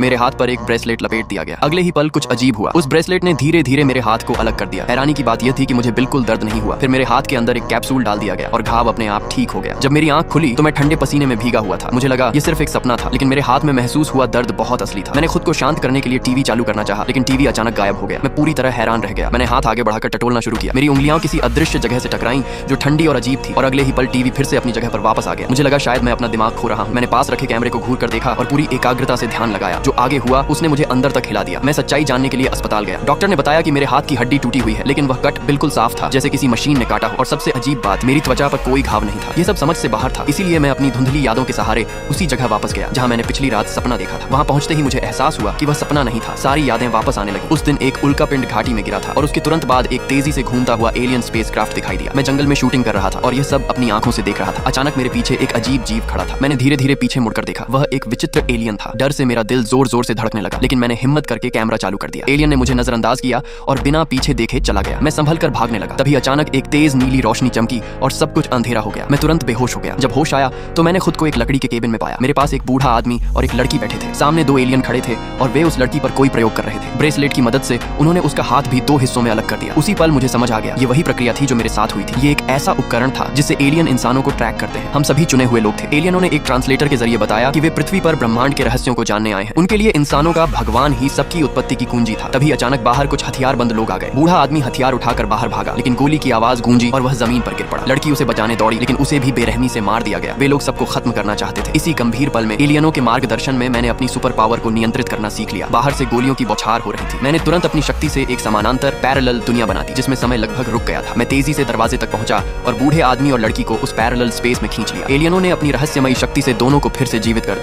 मेरे हाथ पर एक ब्रेसलेट लपेट दिया गया। अगले ही पल कुछ अजीब हुआ। उस ब्रेसलेट ने धीरे धीरे मेरे हाथ को अलग कर दिया। हैरानी की बात यह थी कि मुझे बिल्कुल दर्द नहीं हुआ। फिर मेरे हाथ के अंदर एक कैप्सूल डाल दिया गया और घाव अपने आप ठीक हो गया। जब मेरी आंख खुली तो मैं ठंडे पसीने में भीगा हुआ था। मुझे लगा ये सिर्फ एक सपना था, लेकिन मेरे हाथ में महसूस हुआ दर्द बहुत असली था। मैंने खुद को शांत करने के लिए टीवी चालू करना चाहा, लेकिन टीवी अचानक गायब हो गया। मैं पूरी तरह हैरान रह गया। मैंने हाथ आगे बढ़ाकर टटोलना शुरू किया। मेरी उंगलियां किसी अदृश्य जगह से टकराई जो ठंडी और अजीब थी, और अगले ही पल टीवी फिर से अपनी जगह पर वापस आ गया। मुझे लगा शायद मैं अपना दिमाग खो रहा हूं। मैंने पास रखे कैमरे को घूर कर देखा और पूरी एकाग्रता से ध्यान लगाया। जो आगे हुआ उसने मुझे अंदर तक हिला दिया। मैं सच्चाई जानने के लिए अस्पताल गया। डॉक्टर ने बताया कि मेरे हाथ की हड्डी टूटी हुई है, लेकिन वह कट बिल्कुल साफ था, जैसे किसी मशीन ने काटा हो। और सबसे अजीब बात, मेरी त्वचा पर कोई घाव नहीं था। ये सब समझ से बाहर था। इसीलिए मैं अपनी धुंधली यादों के सहारे उसी जगह वापस गया जहां मैंने पिछली रात सपना देखा था। वहां पहुंचते ही मुझे एहसास हुआ कि वह सपना नहीं था। सारी यादें वापस आने लगी। उस दिन एक उल्कापिंड घाटी में गिरा था और उसके तुरंत बाद एक तेजी से घूमता हुआ एलियन स्पेसक्राफ्ट दिखाई दिया। मैं जंगल में शूटिंग कर रहा था और यह सब अपनी आंखों से देख रहा था। अचानक मेरे पीछे एक अजीब जीव खड़ा था। मैंने धीरे धीरे पीछे मुड़कर देखा। वह एक विचित्र एलियन था। डर से मेरा दिल जोर जोर से धड़कने लगा, लेकिन मैंने हिम्मत करके कैमरा चालू कर दिया। एलियन ने मुझे नजरअंदाज किया और बिना पीछे देखे चला गया। मैं संभल कर भागने लगा। तभी अचानक एक तेज नीली रोशनी चमकी और सब कुछ अंधेरा हो गया। मैं तुरंत बेहोश हो गया। जब होश आया तो मैंने खुद को एक लकड़ी के केबिन में पाया। मेरे पास एक बूढ़ा आदमी और एक लड़की बैठे थे। सामने दो एलियन खड़े थे और वे उस लड़की पर कोई प्रयोग कर रहे थे। ब्रेसलेट की मदद से उन्होंने उसका हाथ भी दो हिस्सों में अलग कर दिया। उसी पल मुझे समझ आ गया, ये वही प्रक्रिया थी जो मेरे साथ हुई थी। ये एक ऐसा उपकरण था जिससे एलियन इंसानों को ट्रैक करते हैं। हम सभी चुने हुए लोग थे। एलियनों ने एक ट्रांसलेटर के जरिए बताया कि वे पृथ्वी पर ब्रह्मांड के रहस्यों को जानने आए हैं। उनके लिए इंसानों का भगवान ही सबकी उत्पत्ति की कुंजी था। तभी अचानक बाहर कुछ हथियारबंद लोग आ गए। बूढ़ा आदमी हथियार उठाकर बाहर भागा, लेकिन गोली की आवाज गूंजी और वह जमीन पर गिर पड़ा। लड़की उसे बचाने दौड़ी, लेकिन उसे भी बेरहमी से मार दिया गया। वे लोग सबको खत्म करना चाहते थे। इसी गंभीर पल में एलियनों के मार्गदर्शन में मैंने अपनी सुपर पावर को नियंत्रित करना सीख लिया। बाहर से गोलियों की बौछार हो रही थी। मैंने तुरंत अपनी शक्ति से एक समानांतर पैरेलल दुनिया बना दी, जिसमें समय लगभग रुक गया था। मैं तेजी से दरवाजे तक पहुंचा और बूढ़े आदमी और लड़की को उस पैरेलल स्पेस में खींच लिया। एलियनों ने अपनी रहस्यमयी शक्ति से दोनों को फिर से जीवित कर दिया।